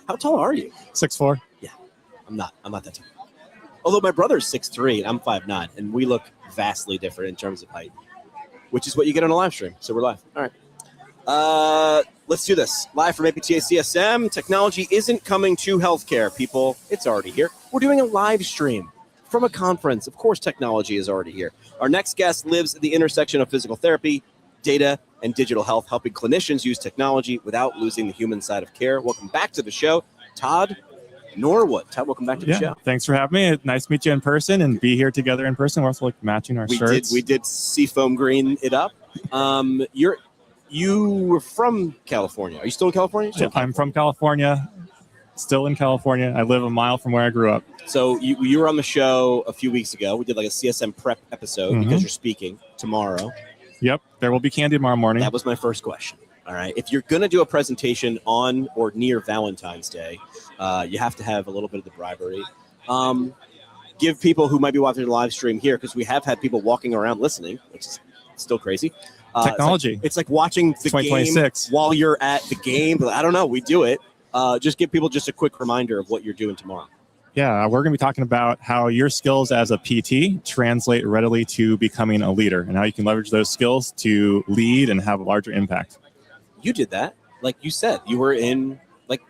How tall are you? 6'4". Yeah, I'm not that tall. Although my brother's 6'3" and I'm 5'9", and we look vastly different in terms of height, which is what you get on a live stream. So we're live. All right. Let's do this. Live from APTA CSM. Technology isn't coming to healthcare, people. It's already here. We're doing a live stream from a conference. Of course, technology is already here. Our next guest lives at the intersection of physical therapy, data, and digital health, helping clinicians use technology without losing the human side of care. Welcome back to the show, Todd Norwood. Todd, welcome back to the show. Thanks for having me. Nice to meet you in person and be here together in person. We're also matching our shirts. We did seafoam green it up. You were from California. Are you still in California? I'm from California, still in California. I live a mile from where I grew up. So you were on the show a few weeks ago. We did like a CSM prep episode because you're speaking tomorrow. Yep, there will be candy tomorrow morning. That was my first question. All right. If you're going to do a presentation on or near Valentine's Day, you have to have a little bit of the bribery. Give people who might be watching the live stream here, because we have had people walking around listening, which is still crazy. Technology. It's like watching the game while you're at the game. I don't know. We do it. Just give people just a quick reminder of what you're doing tomorrow. Yeah, we're going to be talking about how your skills as a PT translate readily to becoming a leader and how you can leverage those skills to lead and have a larger impact. You did that. Like you said, you were in, like,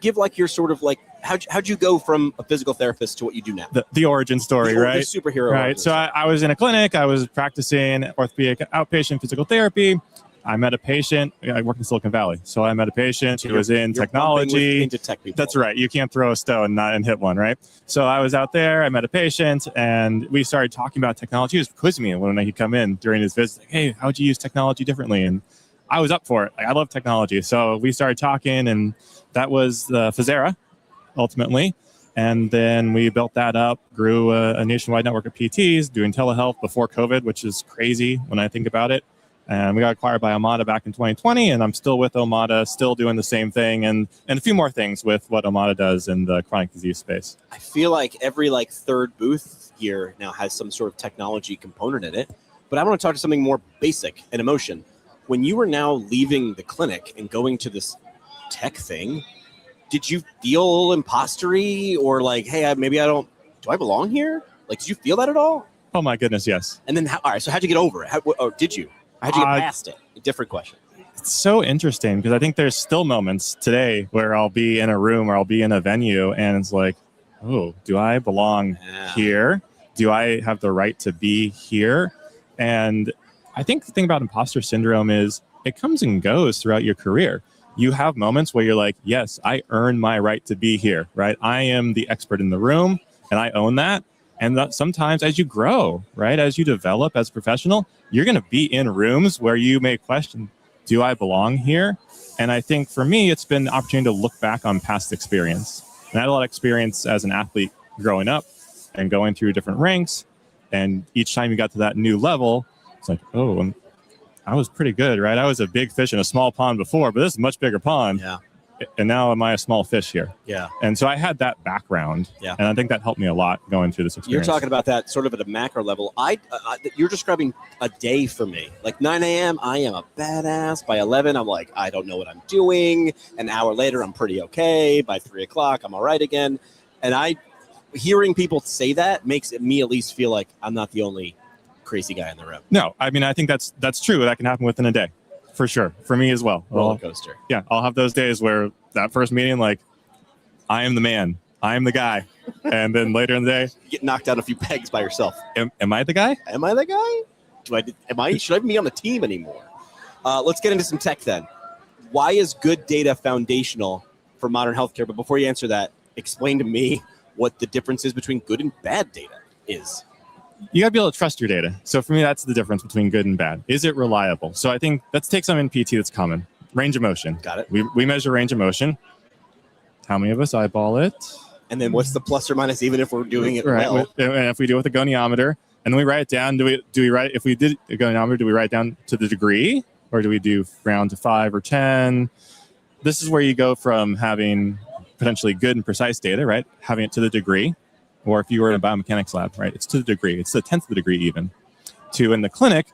give like your sort of like, how'd you go from a physical therapist to what you do now? The origin story, right? The superhero. Right. So I was in a clinic. I was practicing orthopedic outpatient physical therapy. I met a patient. I work in Silicon Valley. So I met a patient who was in technology. Into tech people. That's right. You can't throw a stone and hit one, right? So I was out there. I met a patient, and we started talking about technology. He was quizzing me when he'd come in during his visit. Like, hey, how'd you use technology differently? And I was up for it. Like, I love technology. So we started talking, and that was Physera, ultimately. And then we built that up, grew a nationwide network of PTs doing telehealth before COVID, which is crazy when I think about it. And we got acquired by Omada back in 2020, and I'm still with Omada, still doing the same thing, and a few more things with what Omada does in the chronic disease space. I feel like every third booth here now has some sort of technology component in it. But I want to talk to something more basic and emotion. When you were now leaving the clinic and going to this tech thing, did you feel imposter-y or like, hey, maybe do I belong here? Like, did you feel that at all? Oh my goodness, yes. And then, all right, so how'd you get over it? Or did you? How'd you get past it? A different question. It's so interesting because I think there's still moments today where I'll be in a room or I'll be in a venue and it's like, oh, do I belong here? Do I have the right to be here? And I think the thing about imposter syndrome is it comes and goes throughout your career. You have moments where you're like, yes, I earn my right to be here, right? I am the expert in the room and I own that. And that sometimes as you grow, right, as you develop as a professional, you're going to be in rooms where you may question, do I belong here? And I think for me, it's been the opportunity to look back on past experience. And I had a lot of experience as an athlete growing up and going through different ranks. And each time you got to that new level, it's like, oh, I was pretty good, right? I was a big fish in a small pond before, but this is a much bigger pond. Yeah. And now am I a small fish here? Yeah. And so I had that background. Yeah. And I think that helped me a lot going through this experience. You're talking about that sort of at a macro level. You're describing a day for me. Like 9 a.m., I am a badass. By 11, I'm like, I don't know what I'm doing. An hour later, I'm pretty okay. By 3 o'clock, I'm all right again. And hearing people say that makes me at least feel like I'm not the only crazy guy in the room. No, I mean, I think that's true. That can happen within a day. For sure. For me as well. Roller coaster. Yeah. I'll have those days where that first meeting, like, I am the man. I am the guy. And then later in the day, you get knocked down a few pegs by yourself. Am I the guy? Am I the guy? Should I even be on the team anymore? Let's get into some tech then. Why is good data foundational for modern healthcare? But before you answer that, explain to me what the difference is between good and bad data is. You got to be able to trust your data. So for me, that's the difference between good and bad. Is it reliable? So I think let's take something in PT that's common. Range of motion. Got it. We measure range of motion. How many of us eyeball it? And then what's the plus or minus, even if we're doing it right. well? And if we do it with a goniometer, and then we write it down, do we write, if we did a goniometer, do we write down to the degree? Or do we do round to 5 or 10? This is where you go from having potentially good and precise data, right? Having it to the degree. Or if you were in a biomechanics lab, right? It's to the degree. It's the 10th of the degree even. To in the clinic,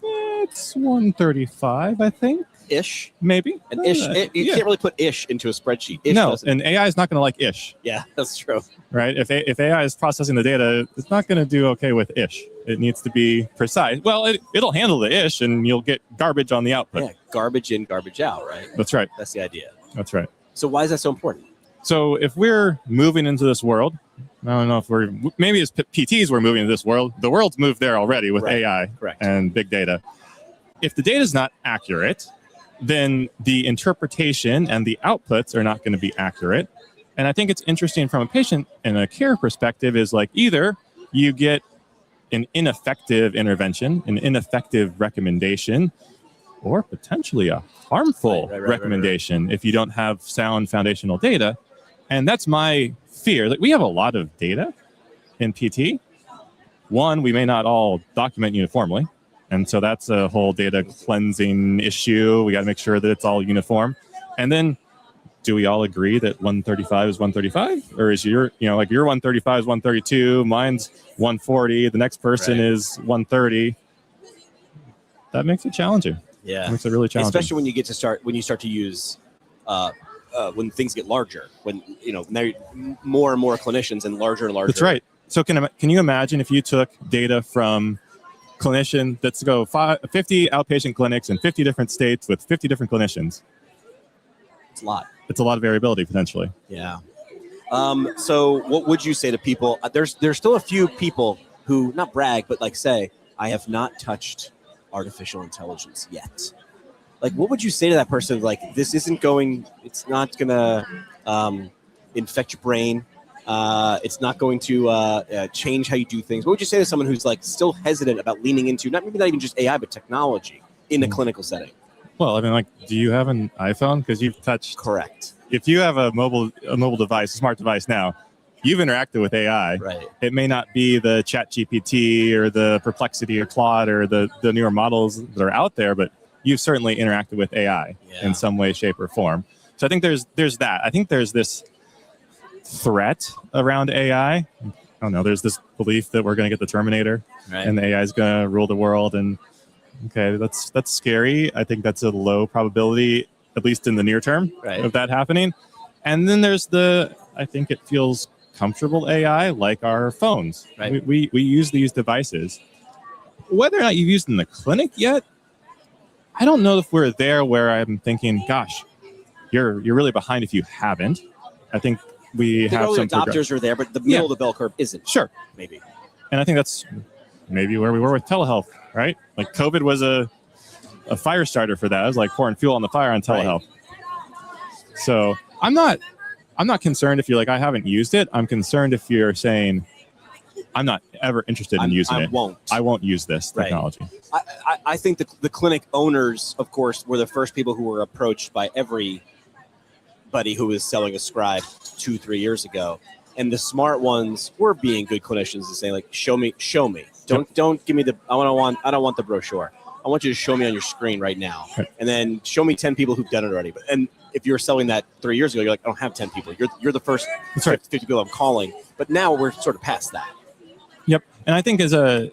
it's 135, I think. ish. Maybe. And ish, you can't really put ish into a spreadsheet. Ish no, doesn't. and AI is not going to like ish. Yeah, that's true. Right? If AI is processing the data, it's not going to do okay with ish. It needs to be precise. Well, it'll handle the ish, and you'll get garbage on the output. Yeah, garbage in, garbage out, right? That's right. That's the idea. That's right. So why is that so important? So if we're moving into this world, I don't know if maybe as PTs we're moving into this world. The world's moved there already with AI and big data. If the data is not accurate, then the interpretation and the outputs are not going to be accurate. And I think it's interesting from a patient and a care perspective is like either you get an ineffective intervention, an ineffective recommendation, or potentially a harmful recommendation if you don't have sound foundational data. And that's my fear. Like we have a lot of data in PT. One, we may not all document uniformly. And so that's a whole data cleansing issue. We got to make sure that it's all uniform. And then do we all agree that 135 is 135? Or is your 135 is 132, mine's 140, the next person is 130? That makes it challenging. Yeah. It makes it really challenging. Especially when you start to use when things get larger, when now more and more clinicians and larger and larger. That's right. So can you imagine if you took data from clinician, let's go 50 outpatient clinics in 50 different states with 50 different clinicians? It's a lot. It's a lot of variability potentially. Yeah. So what would you say to people? There's still a few people who not brag, but like say, I have not touched artificial intelligence yet. Like, what would you say to that person? Like, this isn't going, it's not going to infect your brain. It's not going to change how you do things. What would you say to someone who's like still hesitant about leaning into not even just AI, but technology in a clinical setting? Well, I mean, like, do you have an iPhone? Because you've touched. Correct. If you have a mobile device, a smart device now, you've interacted with AI. Right. It may not be the ChatGPT or the Perplexity or Claude or the newer models that are out there, but you've certainly interacted with AI in some way, shape, or form. So I think there's that. I think there's this threat around AI. I don't know. There's this belief that we're going to get the Terminator and the AI is going to rule the world. And okay, that's scary. I think that's a low probability, at least in the near term, of that happening. And then there's I think it feels comfortable AI, like our phones. Right. We use these devices. Whether or not you've used in the clinic yet, I don't know if we're there where I'm thinking, gosh, you're really behind if you haven't. I think we have some adopters are there, but the middle of the bell curve isn't. Sure. Maybe. And I think that's maybe where we were with telehealth, right? Like COVID was a fire starter for that. It was like pouring fuel on the fire on telehealth. Right. So I'm not concerned if you're like, I haven't used it. I'm concerned if you're saying, I'm not ever interested in using it. I won't use this technology. I think the clinic owners, of course, were the first people who were approached by everybody who was selling a scribe 2-3 years ago. And the smart ones were being good clinicians and saying, like, show me. Don't give me I don't want the brochure. I want you to show me on your screen right now. Right. And then show me 10 people who've done it already. And if you were selling that 3 years ago, you're like, I don't have 10 people. You're the first 50 people I'm calling. But now we're sort of past that. Yep. And I think as a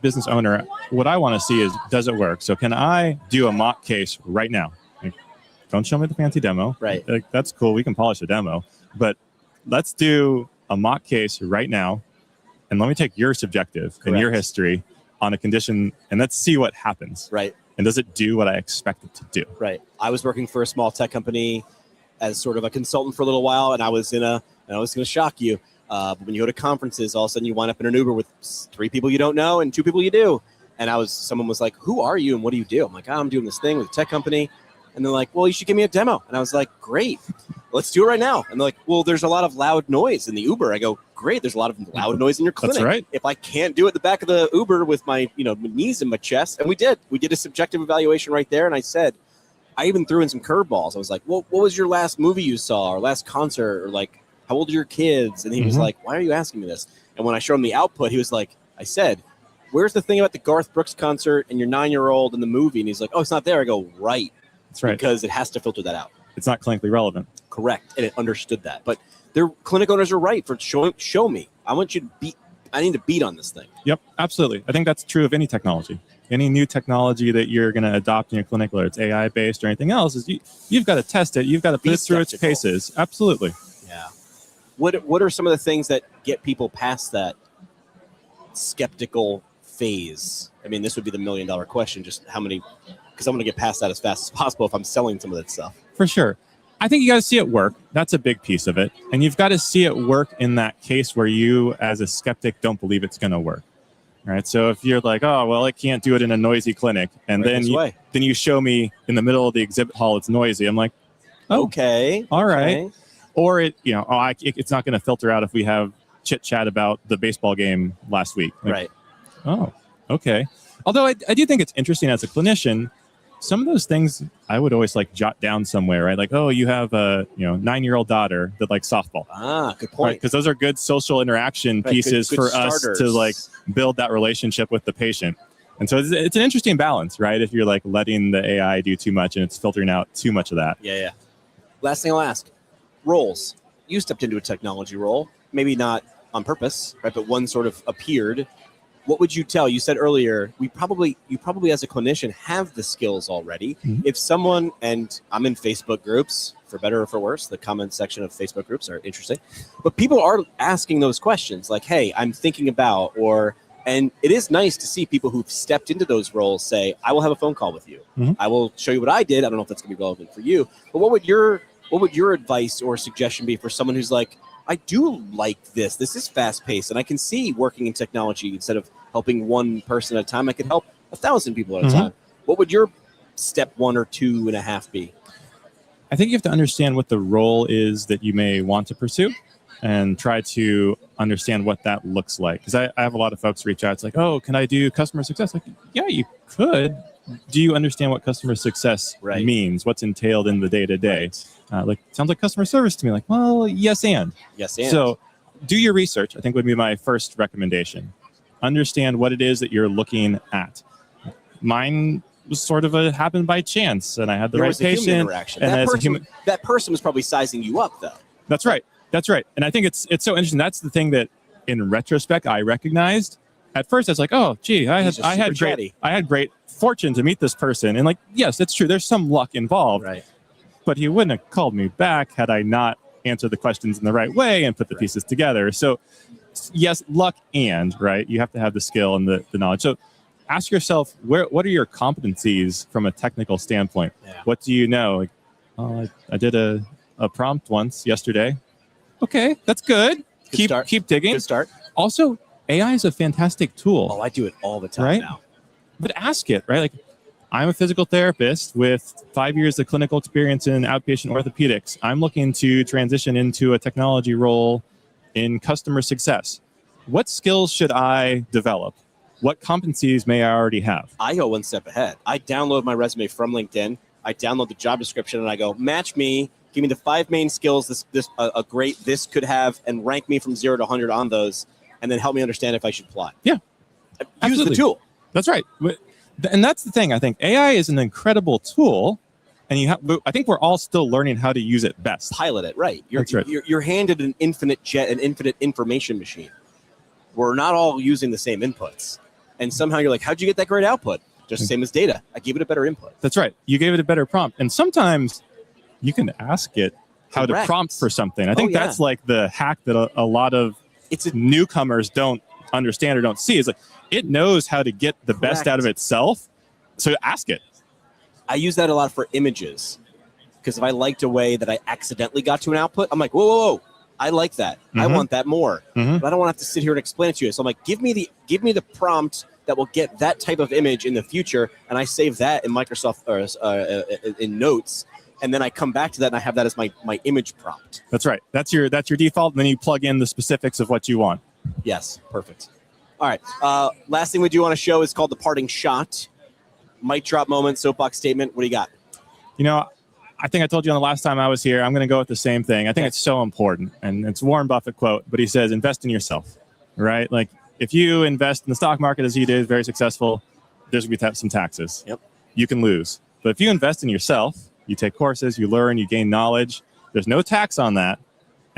business owner, what I want to see is, does it work? So can I do a mock case right now? Like, don't show me the fancy demo. Right. Like, that's cool. We can polish a demo. But let's do a mock case right now. And let me take your subjective and your history on a condition, and let's see what happens. Right. And does it do what I expect it to do? Right. I was working for a small tech company as sort of a consultant for a little while, and I was going to shock you. But when you go to conferences, all of a sudden you wind up in an Uber with 3 people you don't know and 2 people you do. And someone was like, who are you and what do you do? I'm like, I'm doing this thing with a tech company. And they're like, well, you should give me a demo. And I was like, great, let's do it right now. And they're like, well, there's a lot of loud noise in the Uber. I go, great, there's a lot of loud noise in your clinic. That's right. If I can't do it at the back of the Uber with my knees in my chest, and we did a subjective evaluation right there. And I said, I even threw in some curveballs. I was like, well, what was your last movie you saw or last concert, or like, how old are your kids? And he was like, why are you asking me this? And when I showed him the output, he was like, I said, where's the thing about the Garth Brooks concert and your 9-year-old in the movie? And he's like, oh, it's not there. I go, right. That's right. Because it has to filter that out. It's not clinically relevant. Correct. And it understood that. But their clinic owners are right for show me. I want you to to beat on this thing. Yep, absolutely. I think that's true of any technology. Any new technology that you're going to adopt in your clinic, whether it's AI based or anything else, is you've got to test it. You've got to put it through its paces. Absolutely. Yeah. What are some of the things that get people past that skeptical phase? I mean, this would be the $1 million question. Just how many? Because I want to get past that as fast as possible if I'm selling some of that stuff. For sure. I think you got to see it work. That's a big piece of it. And you've got to see it work in that case where you, as a skeptic, don't believe it's going to work. All right. So if you're like, oh, well, it can't do it in a noisy clinic. And then you show me in the middle of the exhibit hall, it's noisy. I'm like, oh, okay. All right. Okay. Or it's not going to filter out if we have chit chat about the baseball game last week. Like, right. Oh, okay. Although I do think it's interesting as a clinician, some of those things I would always like jot down somewhere, right? Like, oh, you have a 9-year-old daughter that likes softball. Ah, good point. Because those are good social interaction pieces good for starters. Us to like build that relationship with the patient. And so it's an interesting balance, right? If you're like letting the AI do too much and it's filtering out too much of that. Yeah. Last thing I'll ask, roles. You stepped into a technology role, maybe not on purpose, right? But one sort of appeared. What would you tell? You said earlier, you probably as a clinician have the skills already. Mm-hmm. If someone, and I'm in Facebook groups, for better or for worse, the comment section of Facebook groups are interesting, but people are asking those questions like, hey, I'm thinking about, and it is nice to see people who've stepped into those roles say, I will have a phone call with you. Mm-hmm. I will show you what I did. I don't know if that's going to be relevant for you, but what would your advice or suggestion be for someone who's like, I do like this. This is fast paced, and I can see working in technology instead of helping one person at a time. I could help 1,000 people at a time. What would your step 1 or 2.5 be? I think you have to understand what the role is that you may want to pursue and try to understand what that looks like. Because I have a lot of folks reach out. It's like, oh, can I do customer success? Like, yeah, you could. Do you understand what customer success means? What's entailed in the day-to-day? Sounds like customer service to me. Like, well, yes and. So do your research, I think would be my first recommendation. Understand what it is that you're looking at. Mine was sort of happened by chance, and I had the right patient. And that person was probably sizing you up, though. That's right. And I think it's so interesting. That's the thing that, in retrospect, I recognized. At first, I was like, oh, gee, I had great fortune to meet this person, and like, yes, it's true. There's some luck involved, right? But he wouldn't have called me back had I not answered the questions in the right way and put the pieces together. So. Yes, luck and, right? You have to have the skill and the knowledge. So ask yourself, what are your competencies from a technical standpoint? Yeah. What do you know? Like, oh, I did a prompt once yesterday. Okay, that's good. Keep digging. Good start. Also, AI is a fantastic tool. Oh, I do it all the time now. But ask it, right? Like, I'm a physical therapist with 5 years of clinical experience in outpatient orthopedics. I'm looking to transition into a technology role in customer success. What skills should I develop? What competencies may I already have? I go one step ahead. I download my resume from LinkedIn. I download the job description and I go, match me, give me the 5 main skills this could have, and rank me from 0 to 100 on those, and then help me understand if I should apply. Yeah. Use the tool. That's right. And that's the thing. I think AI is an incredible tool. And I think we're all still learning how to use it best. Pilot it, right. That's right. You're handed an infinite information machine. We're not all using the same inputs. And somehow you're like, how'd you get that great output? Just the same as data. I gave it a better input. That's right. You gave it a better prompt. And sometimes you can ask it how to prompt for something. I think that's like the hack that a lot of newcomers don't understand or don't see. Is like, it knows how to get the best out of itself. So ask it. I use that a lot for images, because if I liked a way that I accidentally got to an output, I'm like, whoa, I like that. I want that more. But I don't want to have to sit here and explain it to you. So I'm like, give me the prompt that will get that type of image in the future, and I save that in Microsoft or in Notes, and then I come back to that and I have that as my image prompt. That's right. That's your default, and then you plug in the specifics of what you want. Yes, perfect. All right. Last thing we do want to show is called the parting shot. Mic drop moment, soapbox statement. What do you got? I think I told you on the last time I was here, I'm going to go with the same thing. I think it's so important. And it's a Warren Buffett quote, but he says, invest in yourself, right? Like, if you invest in the stock market as he did, very successful, there's going to be some taxes. Yep. You can lose. But if you invest in yourself, you take courses, you learn, you gain knowledge, there's no tax on that.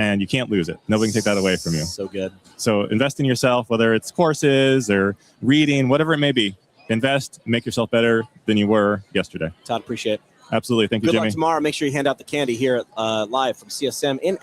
and you can't lose it. Nobody can take that away from you. So good. So invest in yourself, whether it's courses or reading, whatever it may be. Invest, make yourself better than you were yesterday. Todd, appreciate it. Absolutely. Thank you, Good Jimmy. luck tomorrow. Make sure you hand out the candy here live from CSM in